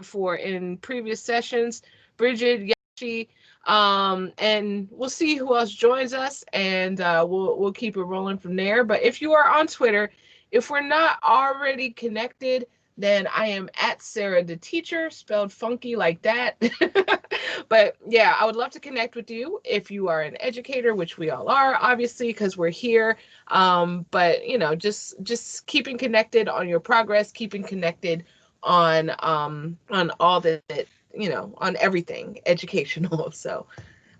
before in previous sessions, Bridget, Yashi, and we'll see who else joins us, and we'll keep it rolling from there. But if you are on Twitter, if we're not already connected, then I am at Sarah the Teacher, spelled funky like that. But yeah, I would love to connect with you if you are an educator, which we all are, obviously, because we're here. But you know, just keeping connected on your progress, keeping connected on all that, you know, on everything educational. So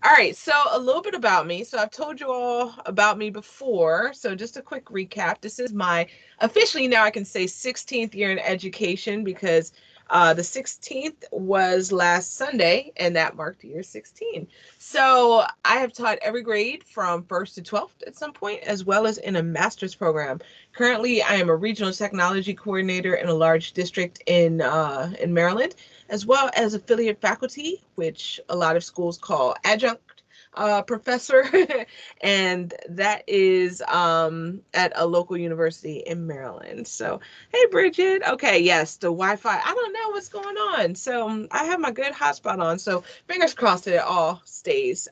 all right, so a little bit about me. So I've told you all about me before. So just a quick recap. This is my, officially now I can say 16th year in education, because the 16th was last Sunday, and that marked year 16. So I have taught every grade from 1st to 12th at some point, as well as in a master's program. Currently, I am a regional technology coordinator in a large district in Maryland, as well as affiliate faculty, which a lot of schools call adjunct professor, and that is at a local university in Maryland. So, hey, Bridget. Okay, yes, the Wi-Fi. I don't know what's going on. So I have my good hotspot on. So fingers crossed that it all stays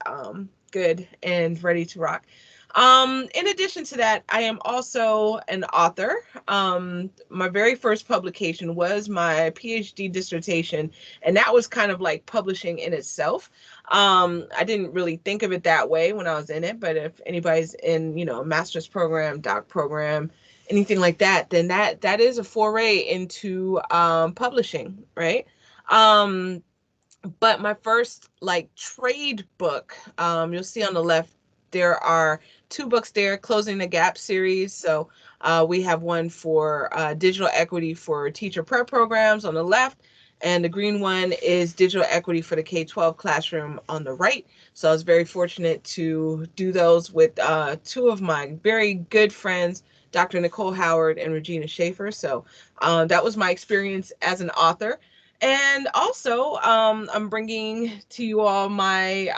good and ready to rock. In addition to that, I am also an author. My very first publication was my PhD dissertation, and that was kind of like publishing in itself. I didn't really think of it that way when I was in it, but if anybody's in, you know, a master's program, doc program, anything like that, then that is a foray into publishing, right? But my first like trade book, you'll see on the left, there are two books there, Closing the Gap series. So we have one for digital equity for teacher prep programs on the left, and the green one is digital equity for the K-12 classroom on the right. So I was very fortunate to do those with two of my very good friends, Dr. Nicole Howard and Regina Schaefer. So that was my experience as an author. And also, I'm bringing to you all my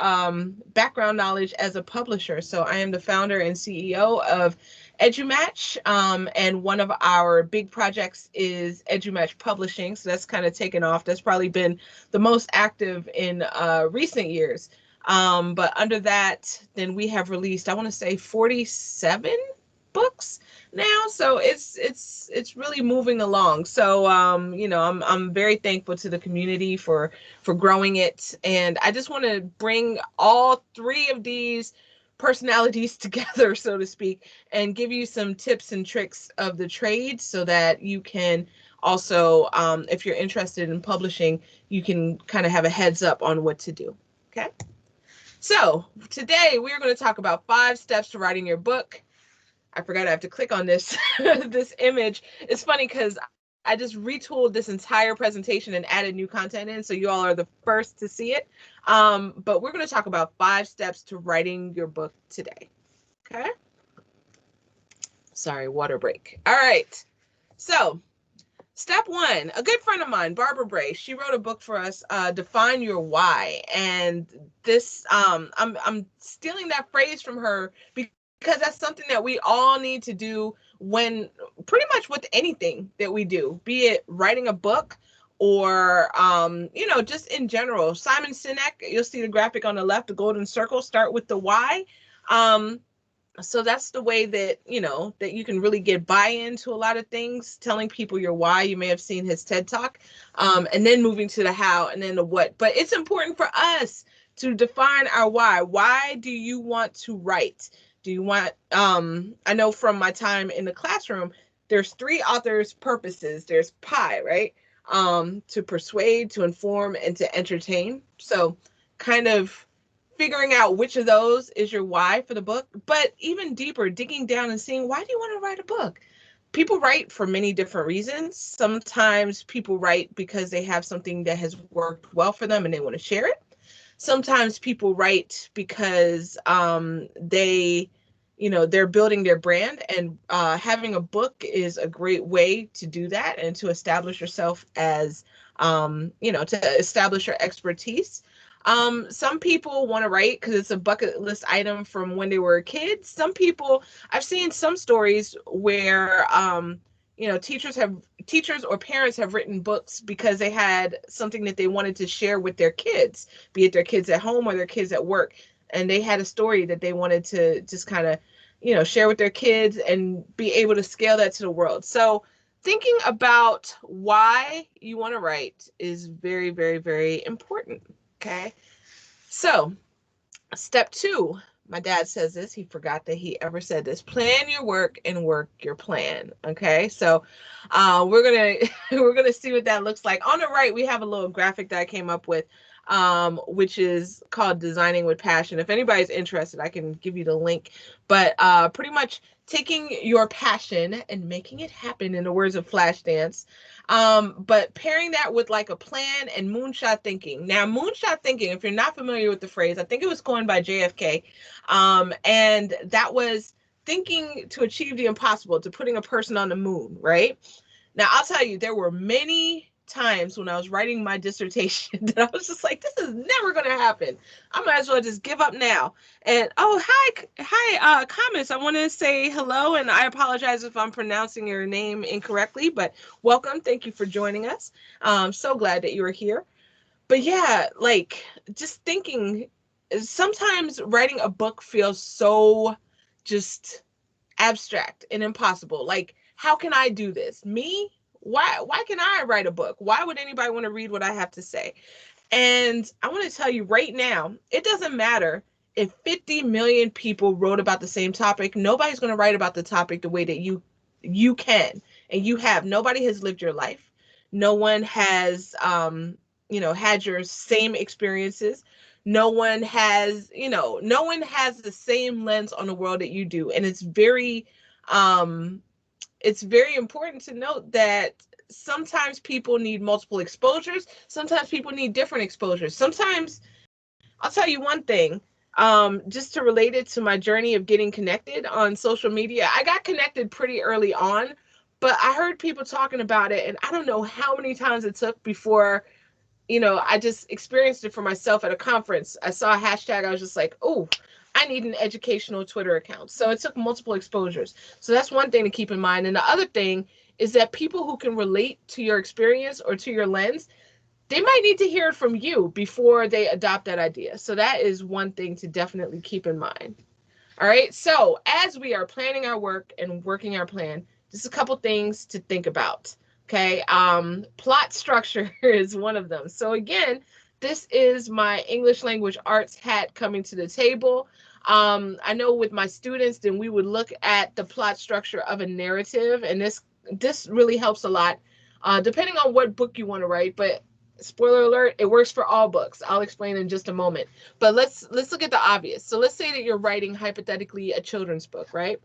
background knowledge as a publisher. So I am the founder and CEO of EduMatch, and one of our big projects is EduMatch Publishing. So that's kind of taken off. That's probably been the most active in recent years. But under that, then we have released, I want to say 47 books now, so it's really moving along. So you know, I'm very thankful to the community for growing it, and I just want to bring all three of these personalities together, so to speak, and give you some tips and tricks of the trade so that you can also, if you're interested in publishing, you can kind of have a heads up on what to do. Okay, so today we're going to talk about 5 steps to writing your book. I forgot I have to click on this this image. It's funny because I just retooled this entire presentation and added new content in, so you all are the first to see it. But we're going to talk about 5 steps to writing your book today. Okay. Sorry, water break. All right. So step 1, a good friend of mine, Barbara Bray, she wrote a book for us, Define Your Why. And this, I'm stealing that phrase from her because that's something that we all need to do when pretty much with anything that we do, be it writing a book or, you know, just in general. Simon Sinek, you'll see the graphic on the left, the golden circle, start with the why. So that's the way that, you know, that you can really get buy-in to a lot of things, telling people your why. You may have seen his TED Talk, and then moving to the how and then the what. But it's important for us to define our why. Why do you want to write? Do you want, I know from my time in the classroom, there's 3 authors' purposes. There's PI, right? To persuade, to inform, and to entertain. So kind of figuring out which of those is your why for the book, but even deeper, digging down and seeing, why do you want to write a book? People write for many different reasons. Sometimes people write because they have something that has worked well for them and they want to share it. Sometimes people write because they, you know, they're building their brand, and having a book is a great way to do that and to establish yourself as, you know, to establish your expertise. Some people want to write because it's a bucket list item from when they were kids. Some people, I've seen some stories where, teachers or parents have written books because they had something that they wanted to share with their kids, be it their kids at home or their kids at work. And they had a story that they wanted to just kind of, share with their kids and be able to scale that to the world. So thinking about why you want to write is very, very, very important. Okay. So step 2, my dad says this, he forgot that he ever said this: plan your work and work your plan. Okay, so we're gonna we're gonna see what that looks like. On the right, we have a little graphic that I came up with, which is called Designing with Passion. If anybody's interested, I can give you the link. But pretty much taking your passion and making it happen, in the words of Flashdance. But pairing that with like a plan and moonshot thinking. Now, moonshot thinking, if you're not familiar with the phrase, I think it was coined by JFK. And that was thinking to achieve the impossible, to putting a person on the moon, right? Now, I'll tell you, there were many times when I was writing my dissertation that I was just like, this is never going to happen. I might as well just give up now. And hi, comments. I want to say hello, and I apologize if I'm pronouncing your name incorrectly, but welcome. Thank you for joining us. So glad that you are here. But yeah, like, just thinking, sometimes writing a book feels so just abstract and impossible. Like, how can I do this? Me? Why can I write a book? Why would anybody want to read what I have to say? And I want to tell you right now, it doesn't matter if 50 million people wrote about the same topic. Nobody's going to write about the topic the way that you can and you have. Nobody has lived your life. No one has had your same experiences. No one has the same lens on the world that you do. And it's very important to note that sometimes people need multiple exposures. Sometimes people need different exposures. Sometimes, I'll tell you one thing, just to relate it to my journey of getting connected on social media. I got connected pretty early on, but I heard people talking about it, and I don't know how many times it took before I just experienced it for myself at a conference. I saw a hashtag. I was just like, oh, I need an educational Twitter account. So it took multiple exposures. So that's one thing to keep in mind. And the other thing is that people who can relate to your experience or to your lens, they might need to hear it from you before they adopt that idea. So that is one thing to definitely keep in mind. All right. So as we are planning our work and working our plan, just a couple things to think about. Okay. Plot structure is one of them. So again, this is my English language arts hat coming to the table. I know with my students, then we would look at the plot structure of a narrative, and this really helps a lot, depending on what book you want to write. But spoiler alert, it works for all books. I'll explain in just a moment. But let's look at the obvious. So let's say that you're writing hypothetically a children's book, right?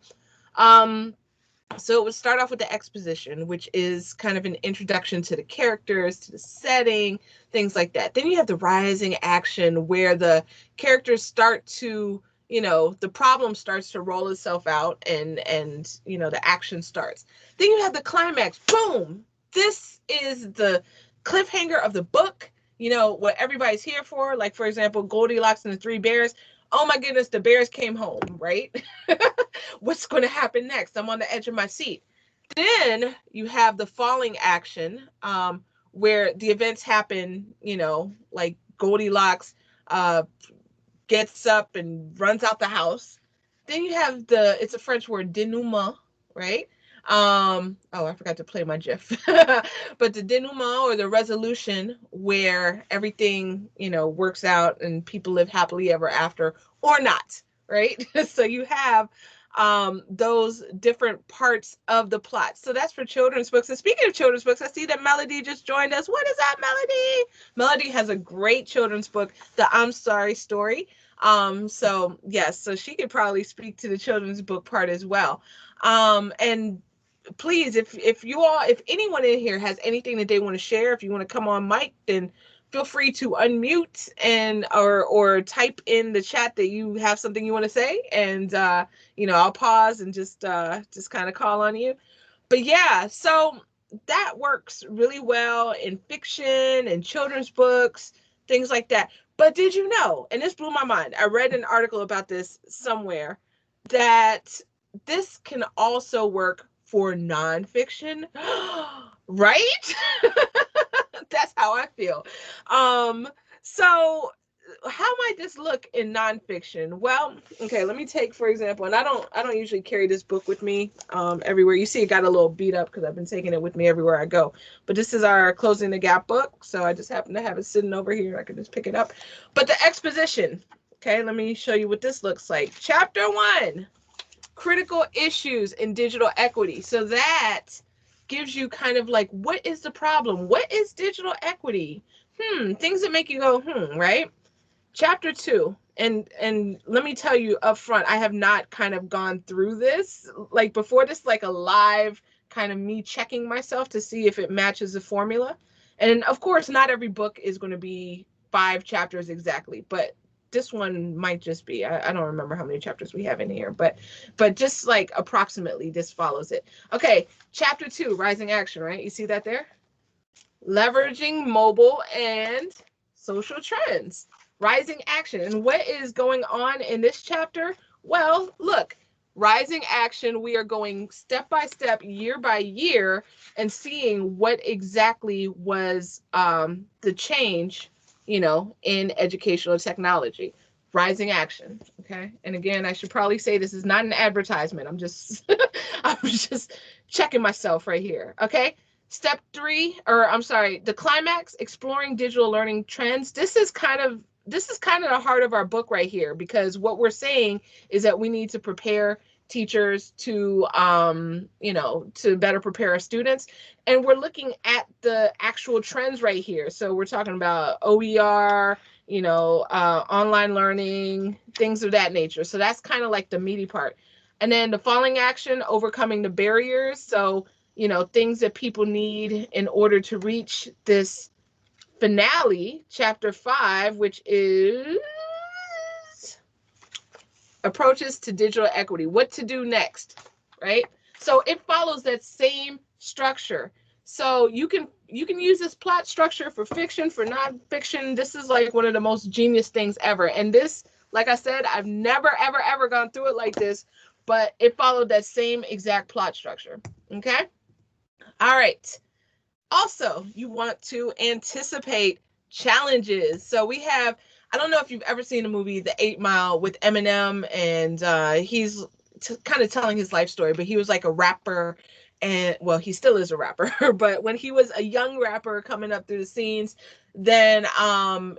So it would start off with the exposition, which is kind of an introduction to the characters, to the setting, things like that. Then you have the rising action where the characters start to, the problem starts to roll itself out and the action starts. Then you have the climax. Boom! This is the cliffhanger of the book, what everybody's here for. Like, for example, Goldilocks and the Three Bears. Oh my goodness, the bears came home, right? What's going to happen next? I'm on the edge of my seat. Then you have the falling action, where the events happen, like Goldilocks gets up and runs out the house. Then you have it's a French word, denouement, right? I forgot to play my GIF. But the denouement, or the resolution, where everything, works out and people live happily ever after, or not, right? So you have those different parts of the plot. So that's for children's books. And speaking of children's books, I see that Melody just joined us. What is that, Melody? Melody has a great children's book, The I'm Sorry Story. So yes, so she could probably speak to the children's book part as well. And please, if anyone in here has anything that they want to share, if you want to come on mic, then feel free to unmute and or type in the chat that you have something you want to say, and I'll pause and just kind of call on you. But yeah, so that works really well in fiction and children's books, things like that. But did you know, and this blew my mind, I read an article about this somewhere, that this can also work for nonfiction, right? That's how I feel. So how might this look in nonfiction? Well, okay, let me take, for example, and I don't usually carry this book with me everywhere. You see it got a little beat up because I've been taking it with me everywhere I go. But this is our Closing the Gap book, so I just happen to have it sitting over here. I can just pick it up. But the exposition, okay, let me show you what this looks like. Chapter 1, critical issues in digital equity. So that gives you kind of like, what is the problem? What is digital equity? Things that make you go, right? Chapter 2, and let me tell you up front, I have not kind of gone through this like before, this like a live kind of me checking myself to see if it matches the formula. And of course, not every book is going to be 5 chapters exactly, but this one might just be. I don't remember how many chapters we have in here, but just like approximately this follows it. Okay, chapter 2, rising action, right? You see that there? Leveraging mobile and social trends. Rising action. And what is going on in this chapter? Well, look, rising action, we are going step by step, year by year, and seeing what exactly was the change, in educational technology. Rising action. Okay. And again, I should probably say this is not an advertisement. I'm just I'm just checking myself right here. Okay. Step 3, or I'm sorry, the climax, exploring digital learning trends. This is kind of the heart of our book right here, because what we're saying is that we need to prepare teachers to, to better prepare our students. And we're looking at the actual trends right here. So we're talking about OER, online learning, things of that nature. So that's kind of like the meaty part. And then the falling action, overcoming the barriers. So, things that people need in order to reach this finale, chapter 5, which is approaches to digital equity, what to do next, right? So it follows that same structure. So you can use this plot structure for fiction, for nonfiction. This is like one of the most genius things ever. And this, like I said, I've never, ever, ever gone through it like this, but it followed that same exact plot structure. Okay. All right. Also, you want to anticipate challenges. So we have, I don't know if you've ever seen the movie The 8 Mile with Eminem, and he's kind of telling his life story, but he was like a rapper, and well, he still is a rapper, but when he was a young rapper coming up through the scenes, then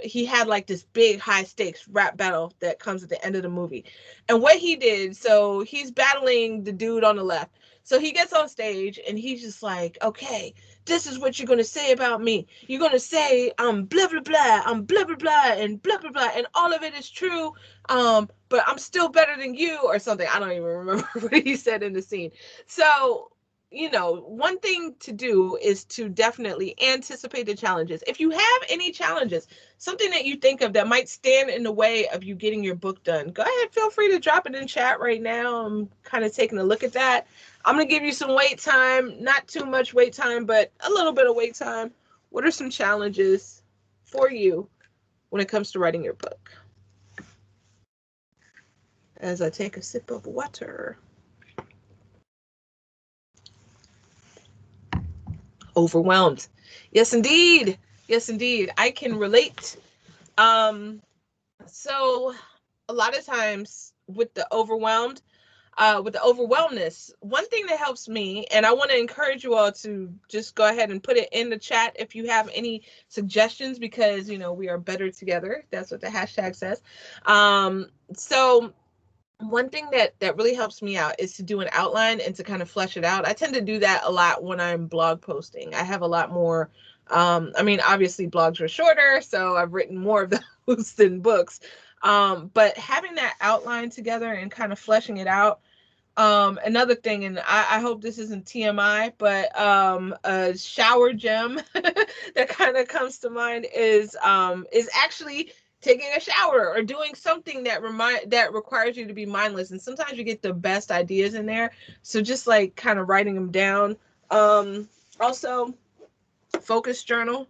he had like this big high stakes rap battle that comes at the end of the movie. And what he did, so he's battling the dude on the left. So he gets on stage and he's just like, okay, this is what you're going to say about me. You're going to say, I'm blah, blah, blah, I'm blah, blah, blah, and blah, blah, blah, and all of it is true, but I'm still better than you, or something. I don't even remember what he said in the scene. So, one thing to do is to definitely anticipate the challenges. If you have any challenges, something that you think of that might stand in the way of you getting your book done, go ahead, feel free to drop it in chat right now. I'm kind of taking a look at that. I'm going to give you some wait time, not too much wait time, but a little bit of wait time. What are some challenges for you when it comes to writing your book? As I take a sip of water. Overwhelmed. Yes, indeed. Yes, indeed. I can relate. So a lot of times with the overwhelmedness, one thing that helps me, and I want to encourage you all to just go ahead and put it in the chat if you have any suggestions, because, we are better together. That's what the hashtag says. So one thing that really helps me out is to do an outline and to kind of flesh it out. I tend to do that a lot when I'm blog posting. I have a lot more, obviously blogs are shorter, so I've written more of those than books. But having that outline together and kind of fleshing it out. Another thing, and I hope this isn't TMI, but a shower gem that kind of comes to mind is actually taking a shower or doing something that requires you to be mindless. And sometimes you get the best ideas in there. So just like kind of writing them down. Also, focus journal.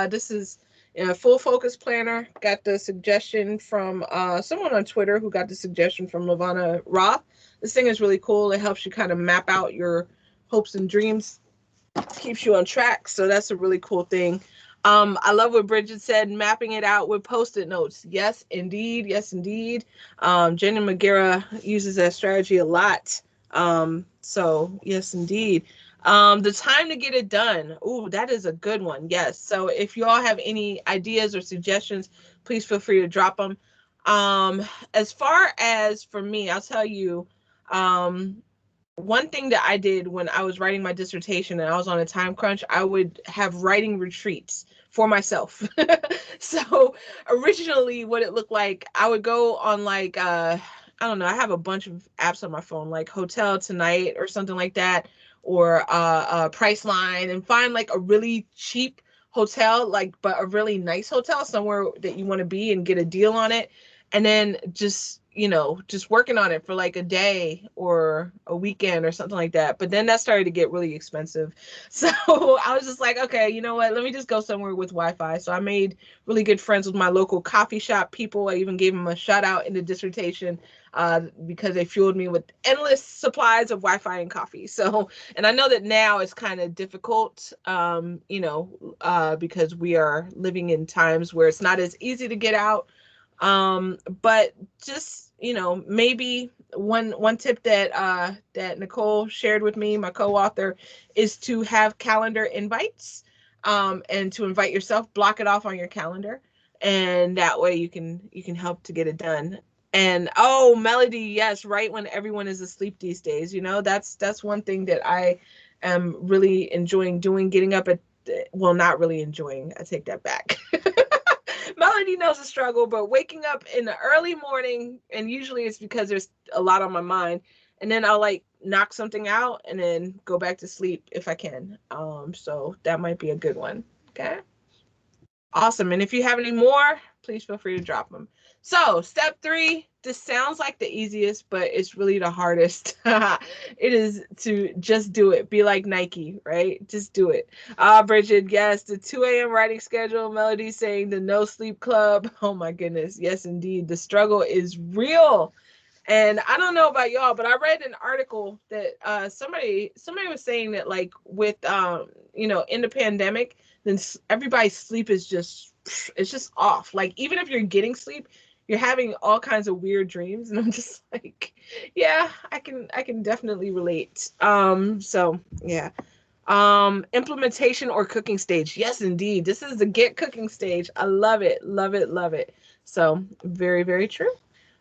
This is a full focus planner. Got the suggestion from someone on Twitter who got the suggestion from Lavana Roth. This thing is really cool. It helps you kind of map out your hopes and dreams, keeps you on track. So that's a really cool thing. I love what Bridget said, mapping it out with post-it notes. Yes, indeed. Yes, indeed. Jenny McGarrah uses that strategy a lot. So yes, indeed. The time to get it done. Ooh, that is a good one. Yes. So if you all have any ideas or suggestions, please feel free to drop them. As far as for me, I'll tell you, one thing that I did when I was writing my dissertation and I was on a time crunch, I would have writing retreats for myself. So originally what it looked like, I would go on like, I don't know, I have a bunch of apps on my phone, like Hotel Tonight or something like that, or Priceline, and find like a really cheap hotel, like, but a really nice hotel somewhere that you want to be and get a deal on it. And then just, just working on it for like a day or a weekend or something like that. But then that started to get really expensive. So I was just like, okay, you know what? Let me just go somewhere with Wi-Fi. So I made really good friends with my local coffee shop people. I even gave them a shout out in the dissertation because they fueled me with endless supplies of Wi-Fi and coffee. So, and I know that now it's kind of difficult, because we are living in times where it's not as easy to get out. But just, maybe one tip that Nicole shared with me, my co-author, is to have calendar invites, and to invite yourself, block it off on your calendar, and that way you can help to get it done. And oh, Melody, yes, right when everyone is asleep these days, that's one thing that I am really enjoying doing, getting up at, well, not really enjoying, I take that back. Melody knows the struggle, but waking up in the early morning, and usually it's because there's a lot on my mind, and then I'll like knock something out and then go back to sleep if I can. So that might be a good one. Okay. Awesome. And if you have any more, please feel free to drop them. So step 3, this sounds like the easiest, but it's really the hardest. It is to just do it. Be like Nike, right? Just do it. Bridget, yes, the 2 a.m. writing schedule. Melody saying the no sleep club. Oh my goodness. Yes, indeed. The struggle is real. And I don't know about y'all, but I read an article that somebody was saying that, like, with in the pandemic, then everybody's sleep is just, it's just off. Like, even if you're getting sleep, you're having all kinds of weird dreams, and I'm just like, yeah, I can definitely relate. So yeah. Implementation or cooking stage. Yes, indeed. This is the get cooking stage. I love it. Love it. Love it. So very, very true.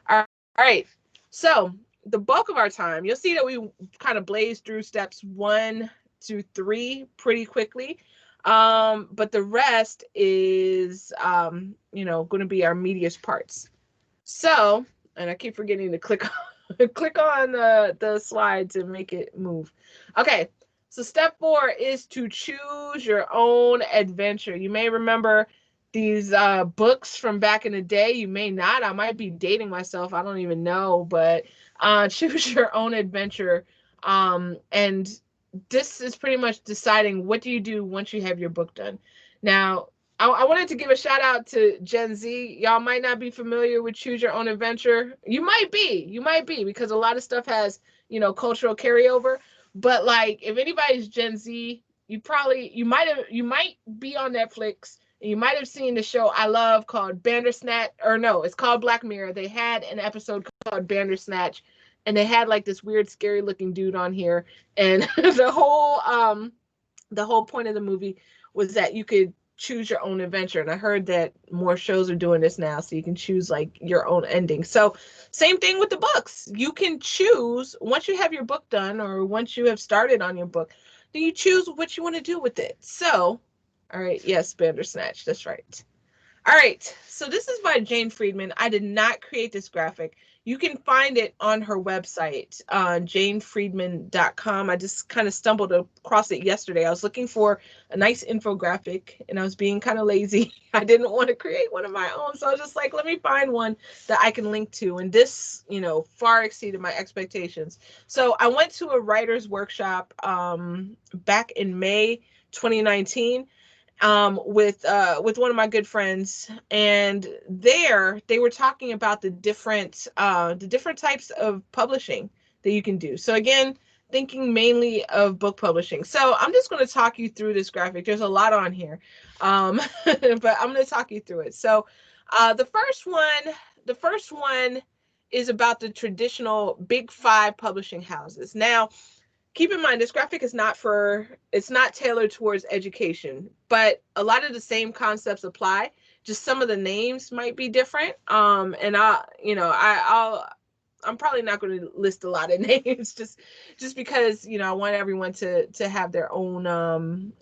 All right. So the bulk of our time, you'll see that we kind of blaze through steps 1 to 3 pretty quickly. But the rest is, going to be our meatiest parts. So, and I keep forgetting to click on the slide to make it move. Okay. So step 4 is to choose your own adventure. You may remember these books from back in the day. You may not. I might be dating myself. I don't even know. But choose your own adventure. And this is pretty much deciding what do you do once you have your book done. Now, I wanted to give a shout out to Gen Z. Y'all might not be familiar with Choose Your Own Adventure. You might be, because a lot of stuff has, cultural carryover. But like, if anybody's Gen Z, you might be on Netflix, and you might have seen the show I love called Bandersnatch, or no, it's called Black Mirror. They had an episode called Bandersnatch, and they had like this weird, scary looking dude on here, and the whole point of the movie was that you could choose your own adventure. And I heard that more shows are doing this now, so you can choose like your own ending. So same thing with the books. You can choose, once you have your book done, or once you have started on your book, then you choose what you want to do with it. So, all right, yes, Bandersnatch, that's right. All right, so this is by Jane Friedman. I did not create this graphic. You can find it on her website, janefriedman.com. I just kind of stumbled across it yesterday. I was looking for a nice infographic, and I was being kind of lazy. I didn't want to create one of my own, so I was just like, let me find one that I can link to. And this, far exceeded my expectations. So I went to a writer's workshop back in May 2019. With one of my good friends, and there they were talking about the different types of publishing that you can do. So again, thinking mainly of book publishing. So I'm just going to talk you through this graphic. There's a lot on here, but I'm going to talk you through it. So the first one is about the traditional big five publishing houses. Now, keep in mind, this graphic is it's not tailored towards education, but a lot of the same concepts apply. Just some of the names might be different. And I'm probably not going to list a lot of names just because, I want everyone to have their own,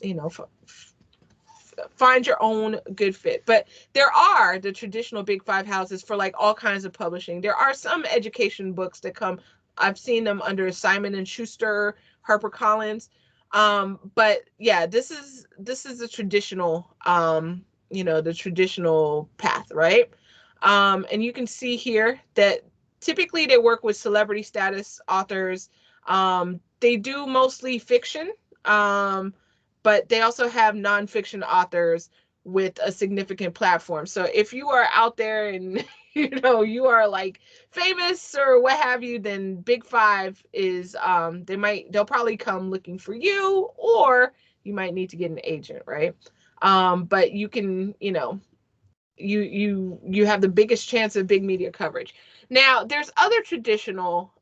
find your own good fit. But there are the traditional big five houses for like all kinds of publishing. There are some education books that come. I've seen them under Simon and Schuster, HarperCollins. But yeah, this is the traditional, the traditional path, right? And you can see here that typically they work with celebrity status authors. They do mostly fiction. But they also have nonfiction authors with a significant platform. So if you are out there and you are like famous or what have you, then Big Five is they'll probably come looking for you, or you might need to get an agent, right? But you can, you have the biggest chance of big media coverage. Now, there's other traditional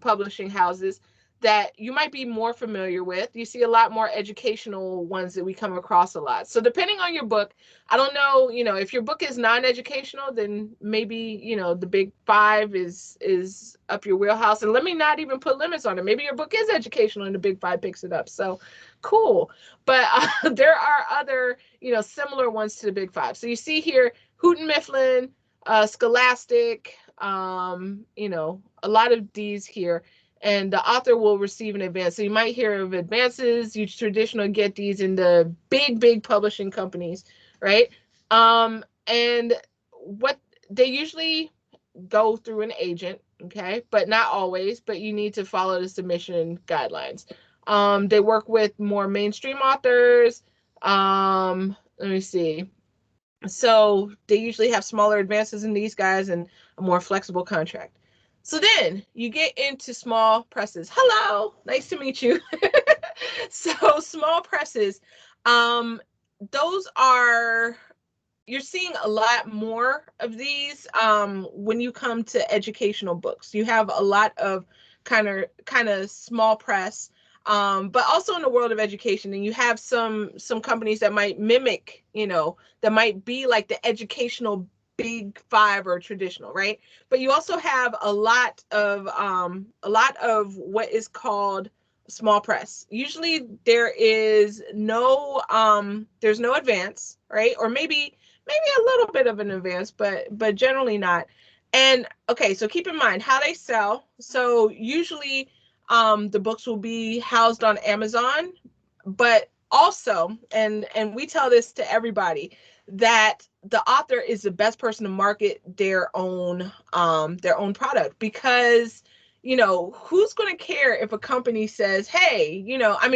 publishing houses that you might be more familiar with. You see a lot more educational ones that we come across a lot. So depending on your book, I don't know, if your book is non-educational, then maybe, the Big Five is up your wheelhouse. And let me not even put limits on it. Maybe your book is educational and the Big Five picks it up. So cool. But there are other, similar ones to the Big Five. So you see here, Houghton Mifflin, Scholastic, a lot of these here. And the author will receive an advance. So you might hear of advances. You traditionally get these in the big publishing companies, right? And what they usually go through an agent, okay? But not always, but you need to follow the submission guidelines. They work with more mainstream authors. Let me see. So they usually have smaller advances in these guys and a more flexible contract. So then you get into small presses. Hello, nice to meet you. So small presses, those are, you're seeing a lot more of these when you come to educational books. You have a lot of kind of small press, but also in the world of education. And you have some companies that might mimic, that might be like the educational Big Five or traditional, right? But you also have a lot of what is called small press. Usually there's no advance, right? Or maybe a little bit of an advance, but generally not. And okay, so keep in mind how they sell. So usually the books will be housed on Amazon, but also, and we tell this to everybody, that the author is the best person to market their own product, because who's going to care if a company says, hey,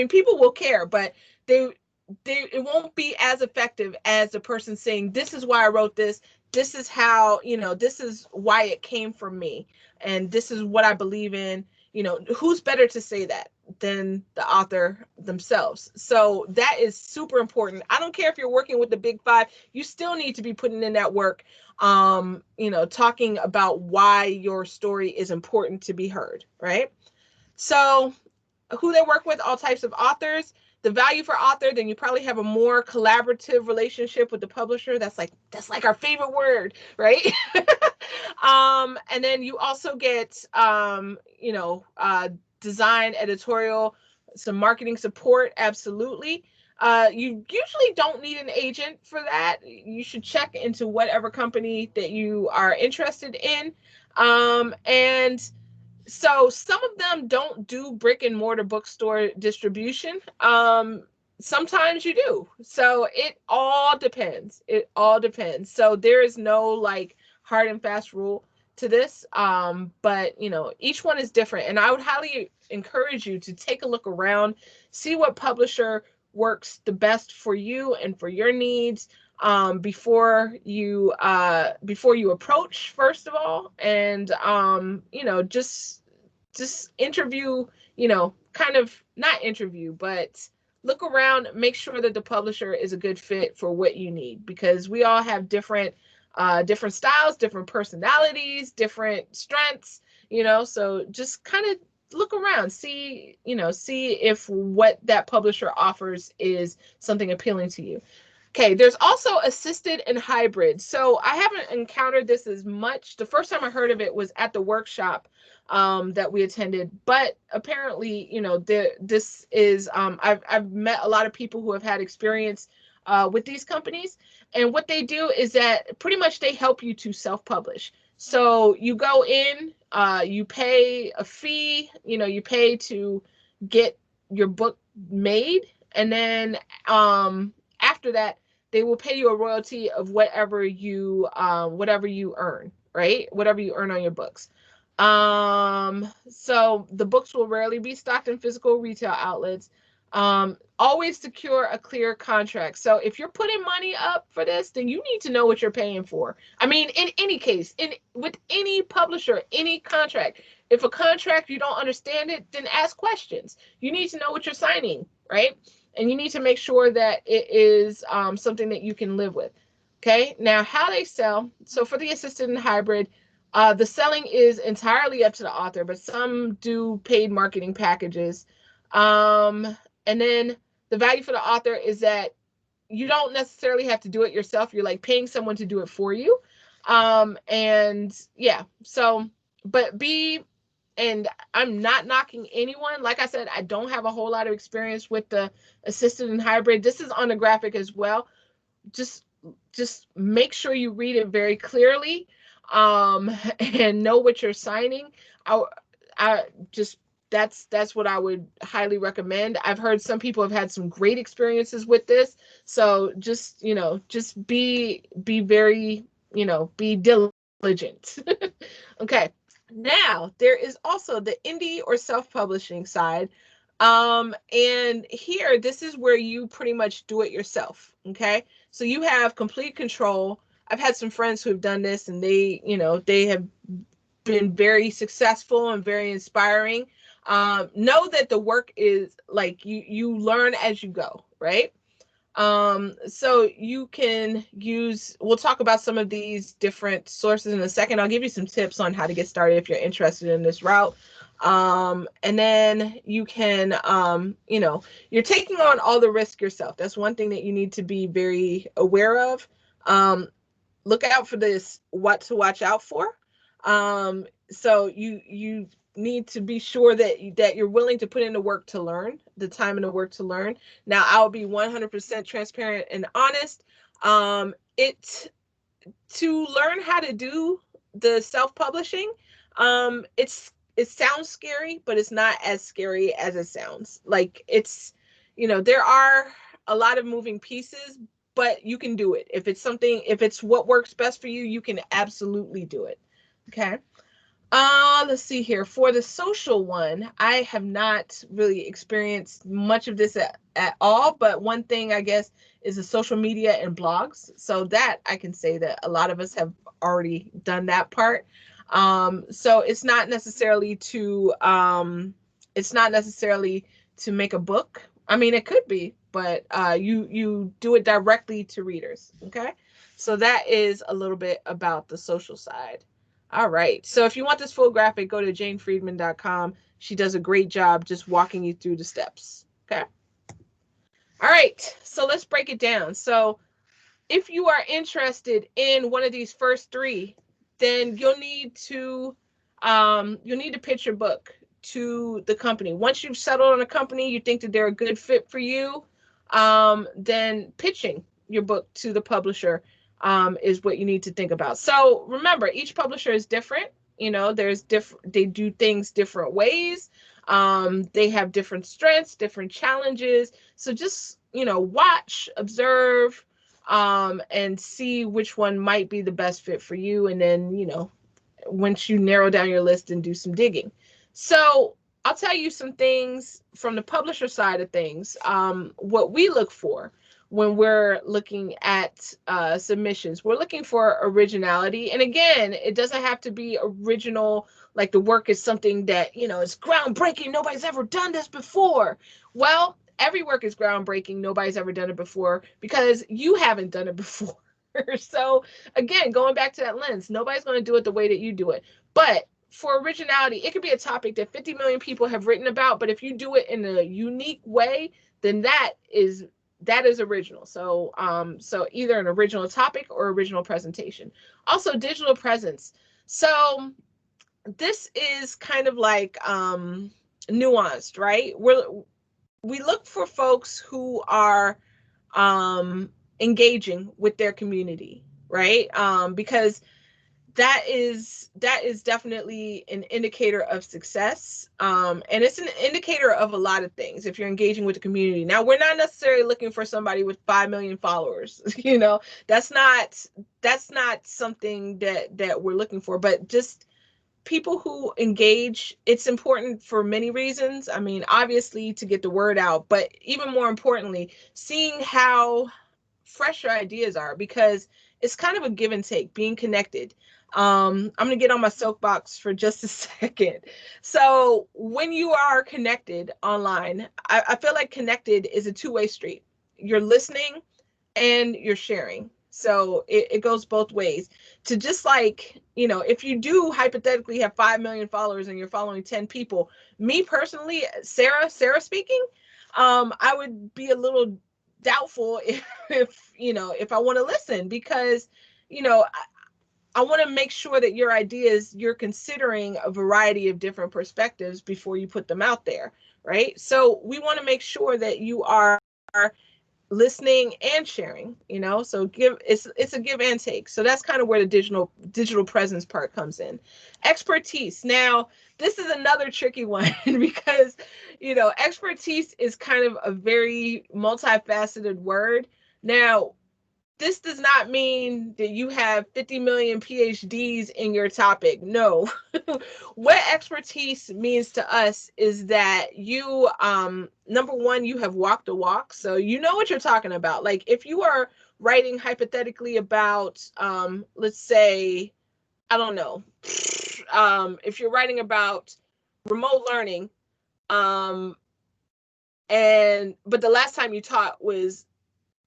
people will care, but it won't be as effective as the person saying, this is why I wrote this. This is how, this is why it came from me. And this is what I believe in. Who's better to say that than the author themselves? So that is super important. I don't care if you're working with the Big Five, you still need to be putting in that work, talking about why your story is important to be heard, right? So who they work with, all types of authors. The value for author, then you probably have a more collaborative relationship with the publisher. That's like our favorite word, right? And then you also get, design, editorial, some marketing support. Absolutely. You usually don't need an agent for that. You should check into whatever company that you are interested in. And so some of them don't do brick and mortar bookstore distribution. Sometimes you do. So it all depends. So there is no like hard and fast rule to this. But each one is different. And I would highly encourage you to take a look around, see what publisher works the best for you and for your needs, before you approach, first of all. And just interview kind of not interview, but look around, make sure that the publisher is a good fit for what you need, because we all have different styles, different personalities, different strengths, so just kind of look around, see if what that publisher offers is something appealing to you. Okay, there's also assisted and hybrid. So I haven't encountered this as much. The first time I heard of it was at the workshop that we attended. But apparently, this is, I've met a lot of people who have had experience with these companies. And what they do is that pretty much they help you to self-publish. So you go in, you pay a fee, you pay to get your book made. And then after that, they will pay you a royalty of whatever you earn, right? Whatever you earn on your books. So the books will rarely be stocked in physical retail outlets. Always secure a clear contract. So if you're putting money up for this, then you need to know what you're paying for. I mean, in any case, with any publisher, any contract, if a contract you don't understand it, then ask questions. You need to know what you're signing, right? And you need to make sure that it is something that you can live with. Okay, now how they sell. So for the assisted and hybrid, the selling is entirely up to the author, but some do paid marketing packages. And then the value for the author is that you don't necessarily have to do it yourself. You're like paying someone to do it for you. And yeah, so, and I'm not knocking anyone. Like I said, I don't have a whole lot of experience with the assisted and hybrid. This is on the graphic as well. Just make sure you read it very clearly, and know what you're signing. That's what I would highly recommend. I've heard some people have had some great experiences with this. So just be very, be diligent. Okay. Now, there is also the indie or self-publishing side. And here, this is where you pretty much do it yourself. Okay. So you have complete control. I've had some friends who have done this, and they have been very successful and very inspiring. Know that the work is like you learn as you go, right? So you can we'll talk about some of these different sources in a second. I'll give you some tips on how to get started if you're interested in this route. And then you can, you're taking on all the risk yourself. That's one thing that you need to be very aware of. Look out for this, what to watch out for. So you need to be sure that you're willing to put in the work to learn, the time and the work to learn. Now, I'll be 100% transparent and honest. To learn how to do the self-publishing, it sounds scary, but it's not as scary as it sounds. Like there are a lot of moving pieces, but you can do it. If it's what works best for you, you can absolutely do it. Okay. Let's see here. For the social one, I have not really experienced much of this at all, but one thing I guess is the social media and blogs. So that I can say that a lot of us have already done that part. So it's not necessarily to make a book. I mean, it could be, but you do it directly to readers. Okay. So that is a little bit about the social side. All right. So if you want this full graphic, go to janefriedman.com. She does a great job just walking you through the steps. Okay. All right. So let's break it down. So if you are interested in one of these first three, then you'll need to pitch your book to the company. Once you've settled on a company, you think that they're a good fit for you, then pitching your book to the publisher is what you need to think about. So remember, each publisher is different. They do things different ways. They have different strengths, different challenges. So just, watch, observe, and see which one might be the best fit for you. And then, once you narrow down your list, and do some digging. So I'll tell you some things from the publisher side of things. What we look for. when we're looking at submissions. We're looking for originality. And again, it doesn't have to be original, like the work is something that, is groundbreaking. Nobody's ever done this before. Well, every work is groundbreaking. Nobody's ever done it before because you haven't done it before. So again, going back to that lens, nobody's going to do it the way that you do it. But for originality, it could be a topic that 50 million people have written about, but if you do it in a unique way, then that is original. So so either an original topic or original presentation. Also digital presence. So this is kind of like nuanced, right? We look for folks who are engaging with their community, right? Because that is definitely an indicator of success, and it's an indicator of a lot of things if you're engaging with the community. Now, we're not necessarily looking for somebody with 5 million followers. That's not something that we're looking for, but just people who engage. It's important for many reasons. I mean, obviously to get the word out, but even more importantly, seeing how fresh your ideas are, because it's kind of a give and take, being connected. I'm going to get on my soapbox for just a second. So when you are connected online, I feel like connected is a two-way street. You're listening and you're sharing. So it goes both ways. To just like, if you do hypothetically have 5 million followers and you're following 10 people, me personally, Sarah speaking, I would be a little doubtful if I want to listen, because I want to make sure that your ideas, you're considering a variety of different perspectives before you put them out there, right? So we want to make sure that you are listening and sharing, so it's a give and take. So that's kind of where the digital presence part comes in. Expertise. Now, this is another tricky one because, expertise is kind of a very multifaceted word. Now, this does not mean that you have 50 million PhDs in your topic. No. What expertise means to us is that you, number one, you have walked the walk. So you know what you're talking about. Like if you are writing hypothetically about, let's say, I don't know, if you're writing about remote learning, but the last time you taught was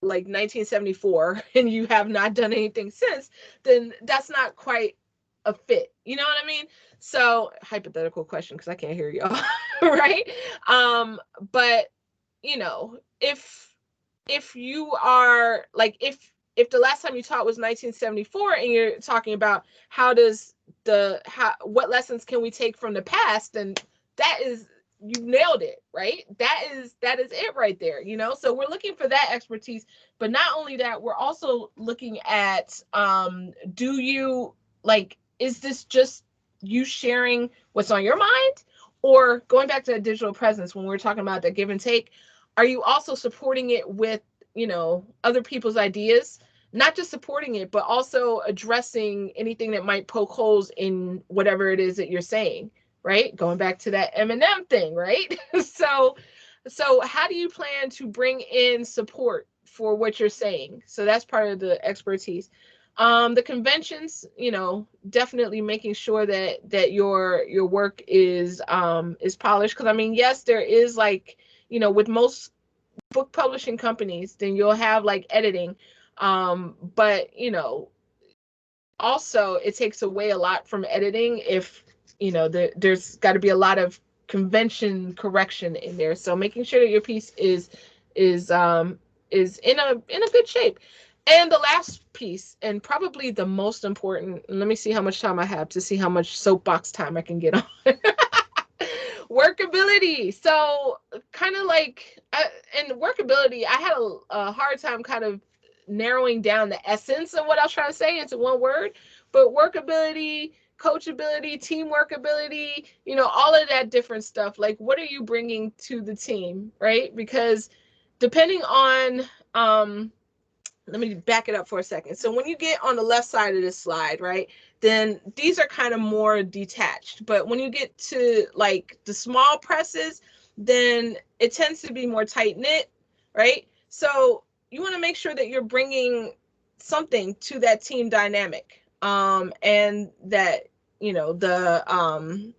like 1974 and you have not done anything since, then that's not quite a fit. You know what I mean? So hypothetical question, because I can't hear y'all. Right? But if you are like, if the last time you taught was 1974 and you're talking about what lessons can we take from the past, then that is, you nailed it, right? That is it right there, So we're looking for that expertise, but not only that, we're also looking at, is this just you sharing what's on your mind? Or going back to the digital presence, when we're talking about that give and take, are you also supporting it with, other people's ideas? Not just supporting it, but also addressing anything that might poke holes in whatever it is that you're saying. Right? Going back to that Eminem thing, right? So how do you plan to bring in support for what you're saying? So that's part of the expertise. The conventions, definitely making sure that your work is polished. Because I mean, yes, there is like, with most book publishing companies, then you'll have like editing, but also it takes away a lot from editing if there's got to be a lot of convention correction in there. So making sure that your piece is in a good shape. And the last piece, and probably the most important, let me see how much time I have to see how much soapbox time I can get on. Workability. So kind of like, and workability, I had a hard time kind of narrowing down the essence of what I was trying to say into one word, but workability, coachability, teamwork ability, all of that different stuff. Like, what are you bringing to the team, right? Because depending on, let me back it up for a second. So when you get on the left side of this slide, right, then these are kind of more detached. But when you get to like the small presses, then it tends to be more tight knit, right? So, want to make sure that you're bringing something to that team dynamic, and that, the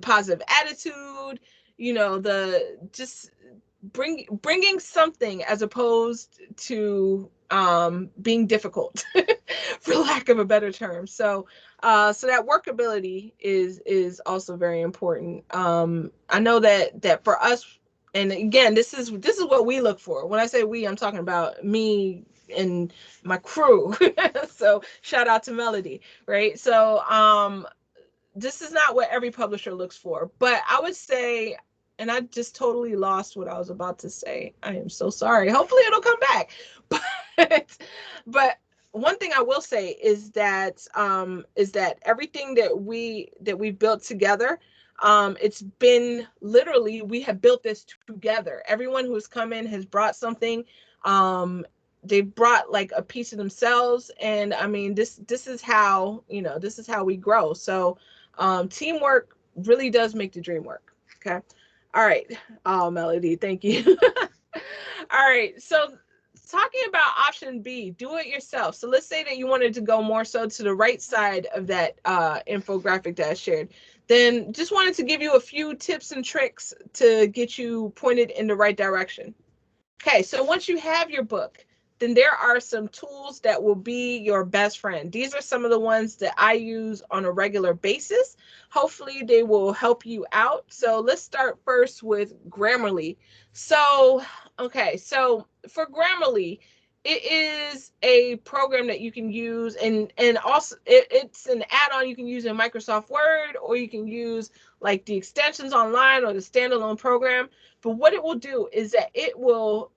positive attitude, the just bringing something as opposed to being difficult, for lack of a better term. So that workability is also very important. I know that for us, and again, this is what we look for. When I say we, I'm talking about me and my crew. So shout out to Melody, right? So this is not what every publisher looks for, but I would say, and I just totally lost what I was about to say. I am so sorry. Hopefully it'll come back. But one thing I will say is that everything that we've built together, it's been literally, we have built this together. Everyone who's come in has brought something. They brought like a piece of themselves, and I mean, this is how, this is how we grow. So teamwork really does make the dream work. Okay. All right. Oh, Melody, thank you. All right. So talking about option B, do it yourself. So let's say that you wanted to go more so to the right side of that infographic that I shared. Then just wanted to give you a few tips and tricks to get you pointed in the right direction. Okay, so once you have your book, then there are some tools that will be your best friend. These are some of the ones that I use on a regular basis. Hopefully they will help you out. So let's start first with Grammarly. So, okay, so for Grammarly, it is a program that you can use, and also it's an add-on you can use in Microsoft Word, or you can use like the extensions online or the standalone program. But what it will do is that it will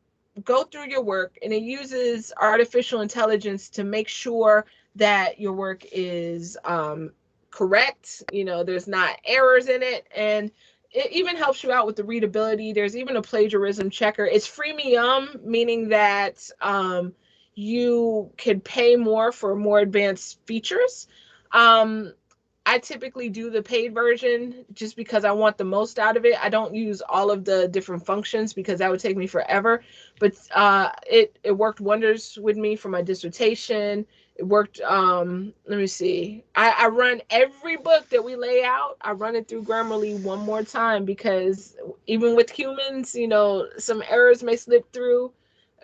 go through your work, and it uses artificial intelligence to make sure that your work is correct. There's not errors in it, and it even helps you out with the readability. There's even a plagiarism checker. It's freemium, meaning that you can pay more for more advanced features. I typically do the paid version just because I want the most out of it. I don't use all of the different functions because that would take me forever. But it worked wonders with me for my dissertation. It worked. Let me see. I run every book that we lay out. I run it through Grammarly one more time, because even with humans, some errors may slip through.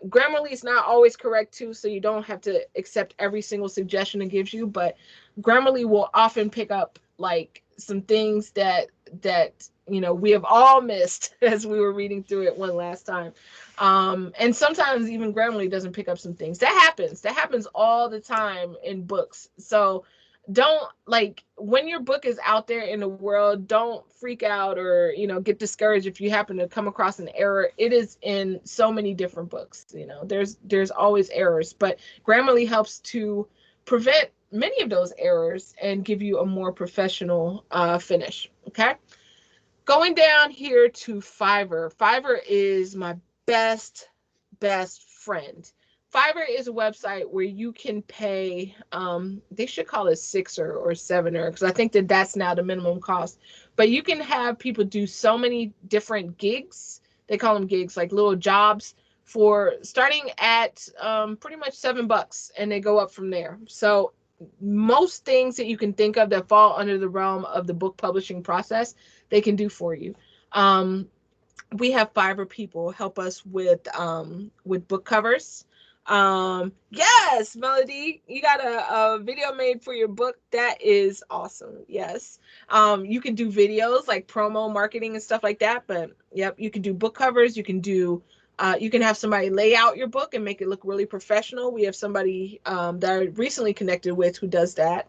Grammarly is not always correct too, so you don't have to accept every single suggestion it gives you, but Grammarly will often pick up like some things that we have all missed as we were reading through it one last time. And sometimes even Grammarly doesn't pick up some things. That happens all the time in books. So don't, like, when your book is out there in the world, don't freak out or get discouraged if you happen to come across an error. It is in so many different books. There's always errors, but Grammarly helps to prevent many of those errors and give you a more professional finish. Okay, going down here to Fiverr. Fiverr is my best friend. Fiverr is a website where you can pay, they should call it sixer or sevener, because I think that that's now the minimum cost. But you can have people do so many different gigs. They call them gigs, like little jobs, for starting at pretty much $7, and they go up from there. So most things that you can think of that fall under the realm of the book publishing process, they can do for you. We have Fiverr people help us with book covers. Yes, Melody, you got a video made for your book. That is awesome. Yes. You can do videos like promo marketing and stuff like that, but yep, you can do book covers. You can do, you can have somebody lay out your book and make it look really professional. We have somebody that I recently connected with who does that.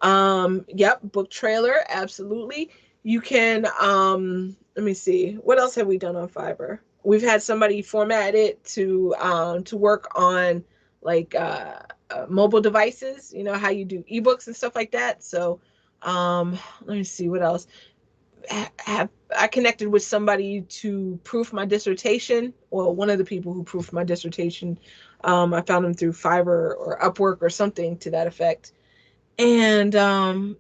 Yep, book trailer, absolutely. You can, let me see, what else have we done on Fiverr? We've had somebody format it to work on like mobile devices, how you do ebooks and stuff like that. So let me see what else. I connected with somebody to proof my dissertation. Well, one of the people who proofed my dissertation, I found them through Fiverr or Upwork or something to that effect. And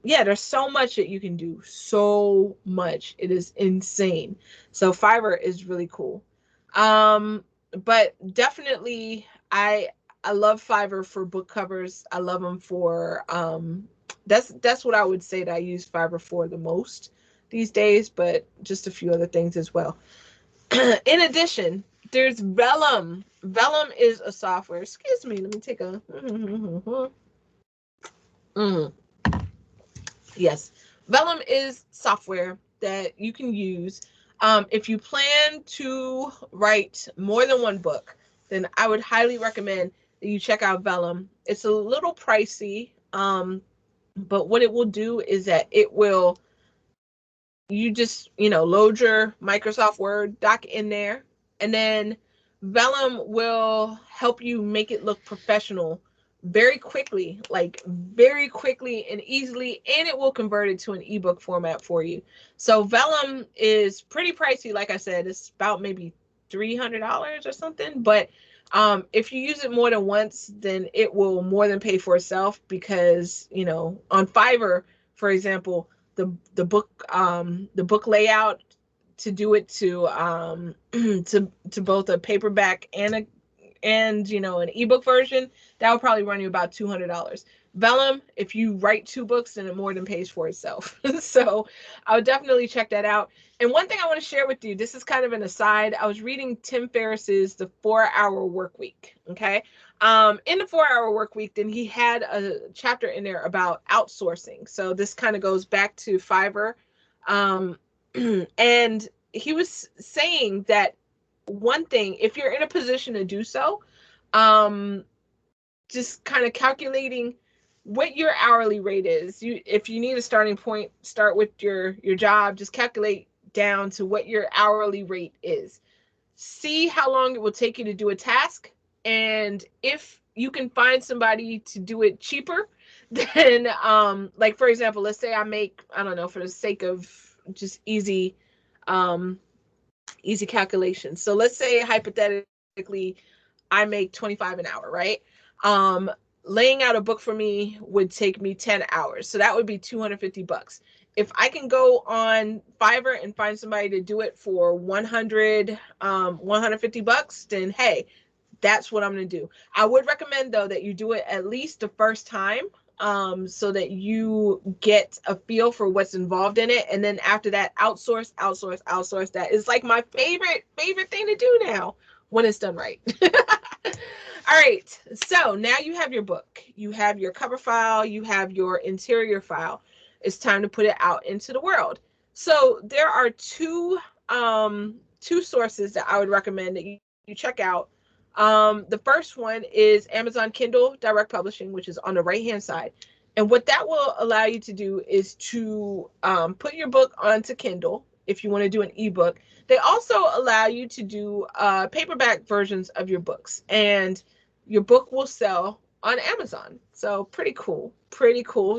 yeah, there's so much that you can do. So much. It is insane. So Fiverr is really cool. But definitely I love Fiverr for book covers. I love them for that's what I would say that I use Fiverr for the most these days, but just a few other things as well. In addition, there's Vellum. Vellum is a software. Excuse me, let me take a yes. Vellum is software that you can use. If you plan to write more than one book, then I would highly recommend that you check out Vellum. It's a little pricey, but what it will do is that it will, you just, load your Microsoft Word doc in there, and then Vellum will help you make it look professional very quickly, like very quickly and easily, and it will convert it to an ebook format for you. So Vellum is pretty pricey. Like I said, it's about maybe $300 or something, but if you use it more than once, then it will more than pay for itself, because on Fiverr, for example, the book layout, to do it to to both a paperback and an ebook version, that would probably run you about $200. Vellum, if you write 2 books, then it more than pays for itself. So I would definitely check that out. And one thing I want to share with you, this is kind of an aside. I was reading Tim Ferriss's The 4-Hour Work Week. Okay. In the 4-Hour Work Week, then he had a chapter in there about outsourcing. So this kind of goes back to Fiverr. And he was saying that one thing, if you're in a position to do so, just kind of calculating what your hourly rate is. If you need a starting point, start with your job, just calculate down to what your hourly rate is. See how long it will take you to do a task, and if you can find somebody to do it cheaper, then like for example, let's say I make, I don't know, for the sake of just easy calculation. So let's say hypothetically I make 25 an hour, right? Laying out a book for me would take me 10 hours. So that would be $250. If I can go on Fiverr and find somebody to do it for $150, then hey, that's what I'm going to do. I would recommend though that you do it at least the first time, so that you get a feel for what's involved in it. And then after that, outsource. That is like my favorite thing to do now when it's done right. All right. So now you have your book, you have your cover file, you have your interior file. It's time to put it out into the world. So there are two sources that I would recommend that you check out. The first one is Amazon Kindle Direct Publishing, which is on the right hand side. And what that will allow you to do is to put your book onto Kindle if you want to do an ebook. They also allow you to do paperback versions of your books, and your book will sell on Amazon. So pretty cool.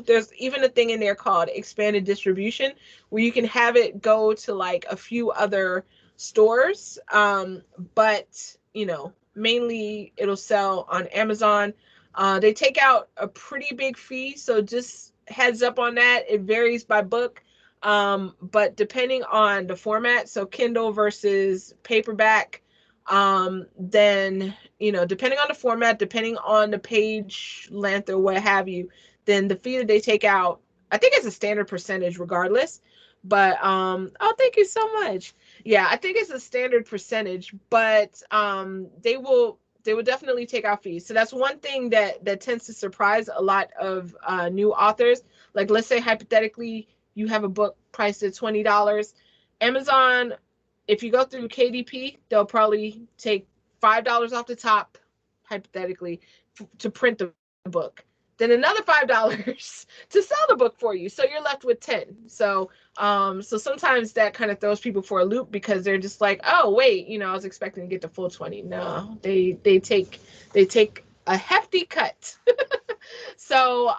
There's even a thing in there called expanded distribution, where you can have it go to like a few other stores, but mainly it'll sell on Amazon. They take out a pretty big fee, so just heads up on that. It varies by book, but depending on the format, so Kindle versus paperback, then depending on the format, depending on the page length or what have you, then the fee that they take out, I think it's a standard percentage regardless. But oh, thank you so much. Yeah, I think it's a standard percentage, but they will definitely take out fees. So that's one thing that tends to surprise a lot of new authors. Like, let's say hypothetically you have a book priced at $20. Amazon, if you go through KDP, they'll probably take $5 off the top, hypothetically, to print the book. Then another $5 to sell the book for you. So you're left with 10. So sometimes that kind of throws people for a loop, because they're just like, oh wait, I was expecting to get the full 20. No, they take a hefty cut. So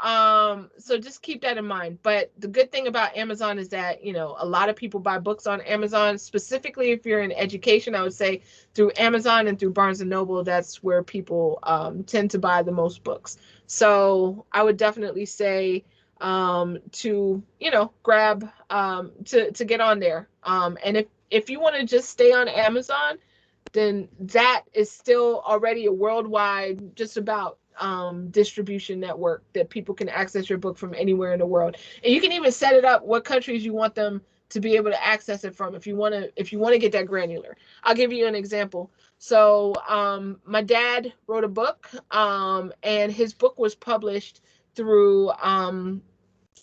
just keep that in mind. But the good thing about Amazon is that, a lot of people buy books on Amazon. Specifically, if you're in education, I would say through Amazon and through Barnes and Noble, that's where people tend to buy the most books. So I would definitely say to grab to get on there. And if you want to just stay on Amazon, then that is still already a worldwide, just about distribution network that people can access your book from anywhere in the world. And you can even set it up what countries you want them to be able to access it from if you want to get that granular. I'll give you an example. So my dad wrote a book, and his book was published through a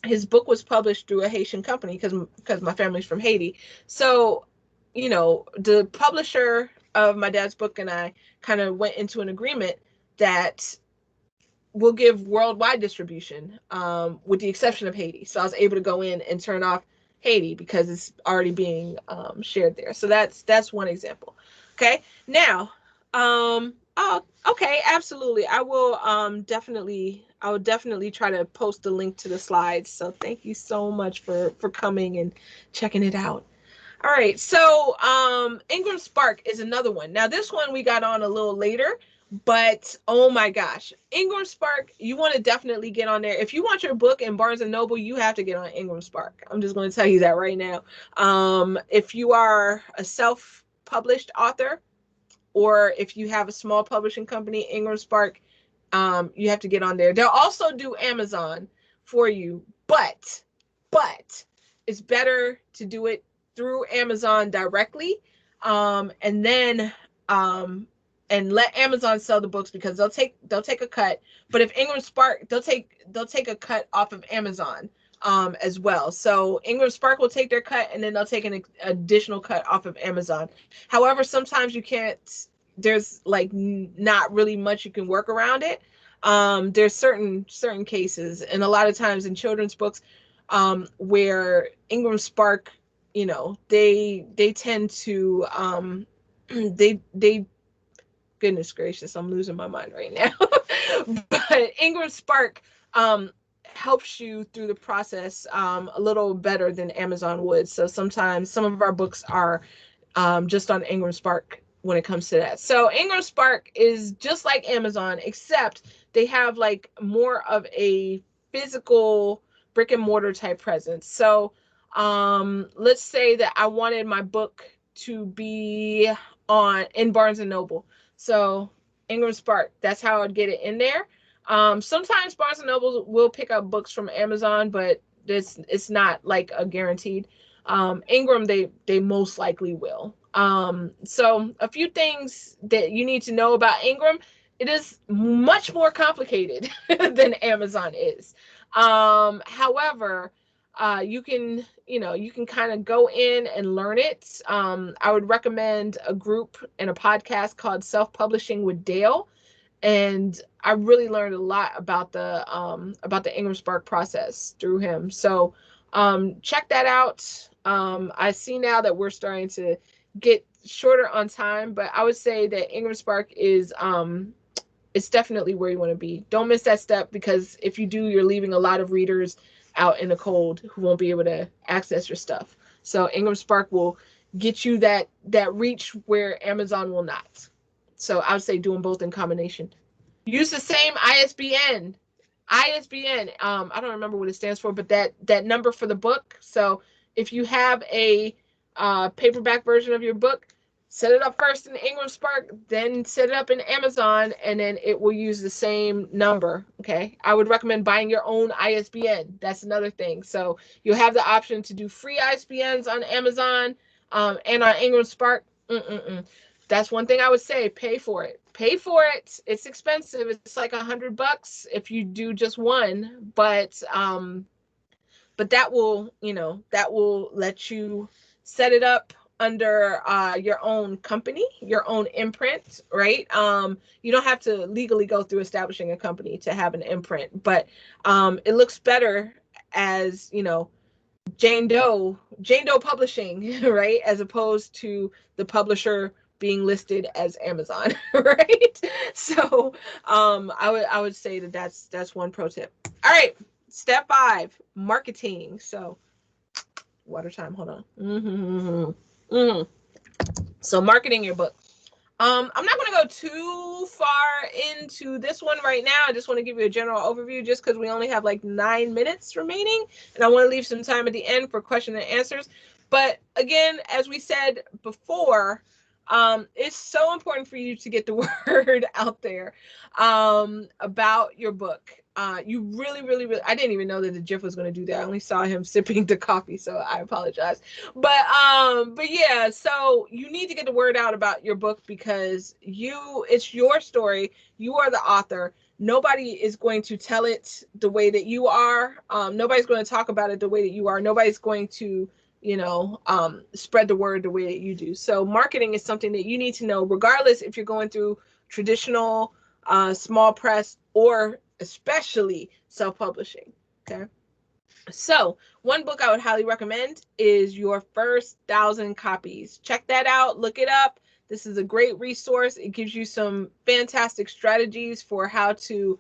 Haitian company because my family's from Haiti. So, the publisher of my dad's book and I kind of went into an agreement that we'll give worldwide distribution, with the exception of Haiti. So I was able to go in and turn off Haiti because it's already being shared there. So that's one example. Okay. Now, oh, okay, absolutely. I will definitely try to post the link to the slides. So thank you so much for coming and checking it out. All right, so Ingram Spark is another one. Now this one we got on a little later, but oh my gosh, Ingram Spark, you want to definitely get on there. If you want your book in Barnes and Noble, you have to get on Ingram Spark. I'm just going to tell you that right now. If you are a self-published author, or if you have a small publishing company, Ingram Spark, you have to get on there. They'll also do Amazon for you, but it's better to do it through Amazon directly, and then and let Amazon sell the books, because they'll take a cut. But if Ingram Spark, they'll take a cut off of Amazon as well. So Ingram Spark will take their cut, and then they'll take an additional cut off of Amazon. However, sometimes you can't. There's like not really much you can work around it. There's certain cases, and a lot of times in children's books, where Ingram Spark, they tend to they goodness gracious, I'm losing my mind right now. But Ingram Spark helps you through the process a little better than Amazon would. So sometimes some of our books are just on Ingram Spark when it comes to that. So Ingram Spark is just like Amazon, except they have like more of a physical brick and mortar type presence. So let's say that I wanted my book to be in Barnes and Noble. So Ingram Spark, that's how I'd get it in there. Sometimes Barnes and Noble will pick up books from Amazon, but it's not like a guaranteed. Ingram, they most likely will. So a few things that you need to know about Ingram: it is much more complicated than Amazon is. However, you can kind of go in and learn it. I would recommend a group and a podcast called Self-Publishing with Dale, and I really learned a lot about the Ingram Spark process through him. So check that out. I see now that we're starting to get shorter on time, but I would say that Ingram Spark is it's definitely where you want to be. Don't miss that step, because if you do, you're leaving a lot of readers out in the cold who won't be able to access your stuff. So Ingram Spark will get you that reach where Amazon will not. So I would say doing both in combination. Use the same ISBN. I don't remember what it stands for, but that number for the book. So if you have a paperback version of your book, set it up first in Ingram Spark, then set it up in Amazon, and then it will use the same number. Okay. I would recommend buying your own ISBN. That's another thing. So you'll have the option to do free ISBNs on Amazon and on Ingram Spark. That's one thing I would say. Pay for it. It's expensive. It's like $100 if you do just one, but that will let you set it up under your own company, your own imprint, right? You don't have to legally go through establishing a company to have an imprint, but it looks better as, Jane Doe Publishing, right? As opposed to the publisher being listed as Amazon, right? So I would say that's one pro tip. All right, step 5, marketing. So water time, hold on. So marketing your book. I'm not going to go too far into this one right now. I just want to give you a general overview, just because we only have like 9 minutes remaining, and I want to leave some time at the end for question and answers. But again, as we said before, It's so important for you to get the word out there about your book. You really, really, really, I didn't even know that the GIF was going to do that. I only saw him sipping the coffee, so I apologize. But yeah, so you need to get the word out about your book because it's your story. You are the author. Nobody is going to tell it the way that you are. Nobody's going to talk about it the way that you are. Nobody's going to spread the word the way that you do. So marketing is something that you need to know, regardless if you're going through traditional small press or especially self-publishing. Okay. So one book I would highly recommend is Your First 1,000 Copies. Check that out. Look it up. This is a great resource. It gives you some fantastic strategies for how to,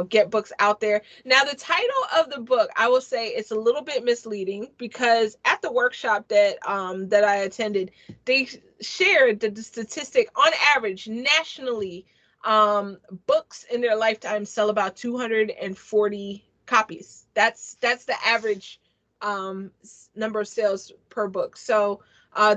get books out there. Now, the title of the book, I will say it's a little bit misleading because at the workshop that I attended, they shared that the statistic on average nationally, books in their lifetime sell about 240 copies. That's the average number of sales per book. So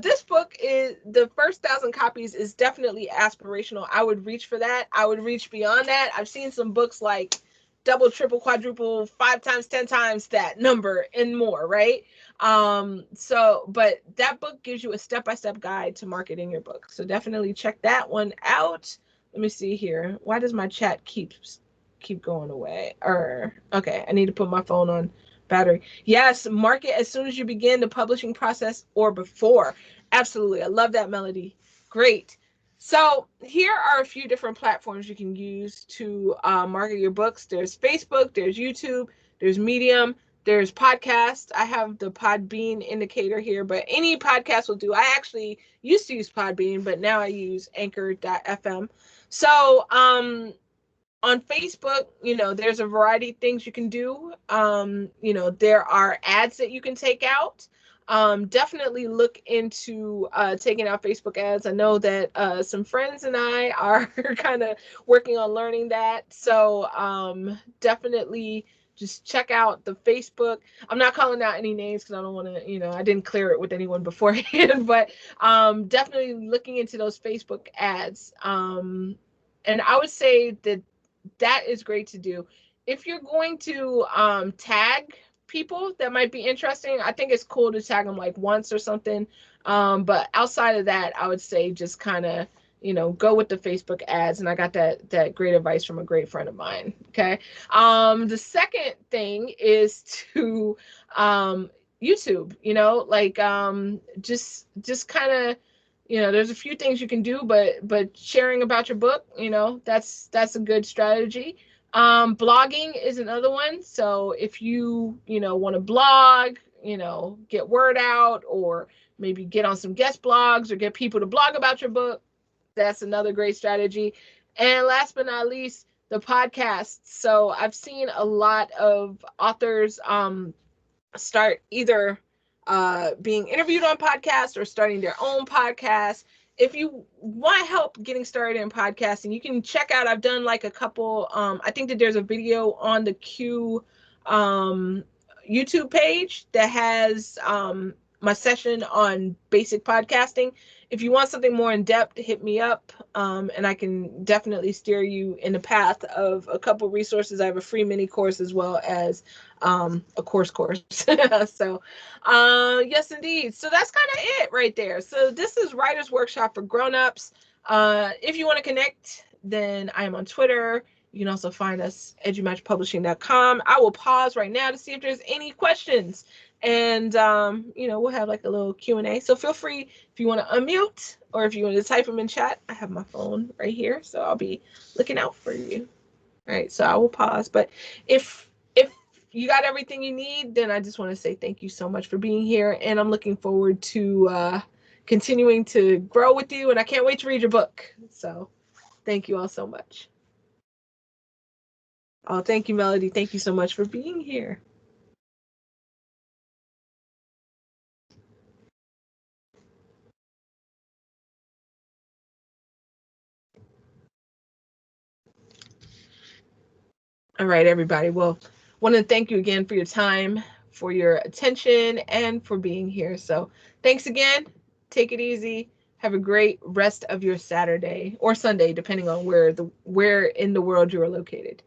this book is the first 1,000 copies is definitely aspirational. I would reach for that. I would reach beyond that. I've seen some books like double, triple, quadruple, 5 times, 10 times that number and more, right? But that book gives you a step-by-step guide to marketing your book. So definitely check that one out. Let me see here. Why does my chat keep going away? Okay, I need to put my phone on battery. Yes, market as soon as you begin the publishing process or before. Absolutely. I love that, Melody. Great. So here are a few different platforms you can use to market your books. There's Facebook, there's YouTube, there's Medium, there's podcast. I have the Podbean indicator here, but any podcast will do. I actually used to use Podbean, but now I use Anchor.fm. So on Facebook, there's a variety of things you can do. There are ads that you can take out. Definitely look into taking out Facebook ads. I know that some friends and I are kind of working on learning that. So definitely just check out the Facebook. I'm not calling out any names because I don't want to, I didn't clear it with anyone beforehand, but definitely looking into those Facebook ads. And I would say that is great to do. If you're going to tag people that might be interesting, I think it's cool to tag them like once or something. But outside of that, I would say just kind of, go with the Facebook ads. And I got that great advice from a great friend of mine. Okay. The second thing is to YouTube, just kind of, there's a few things you can do, but sharing about your book, that's a good strategy. Blogging is another one. So if you want to blog, get word out, or maybe get on some guest blogs or get people to blog about your book, that's another great strategy. And last but not least, the podcast. So I've seen a lot of authors start either being interviewed on podcasts or starting their own podcast. If you want help getting started in podcasting, you can check out, I've done like a couple, I think that there's a video on the Q YouTube page that has my session on basic podcasting. If you want something more in depth, hit me up, and I can definitely steer you in the path of a couple resources. I have a free mini course as well as a course. So yes, indeed. So that's kind of it right there. So this is Writer's Workshop for Grownups. If you want to connect, then I am on Twitter. You can also find us edumatchpublishing.com. I will pause right now to see if there's any questions. And, we'll have like a little Q&A. So feel free if you want to unmute or if you want to type them in chat. I have my phone right here, so I'll be looking out for you. All right, so I will pause. But if you got everything you need, then I just want to say thank you so much for being here. And I'm looking forward to continuing to grow with you. And I can't wait to read your book. So thank you all so much. Oh, thank you, Melody. Thank you so much for being here. All right, everybody. Well, want to thank you again for your time, for your attention, and for being here. So thanks again. Take it easy. Have a great rest of your Saturday or Sunday, depending on where in the world you are located.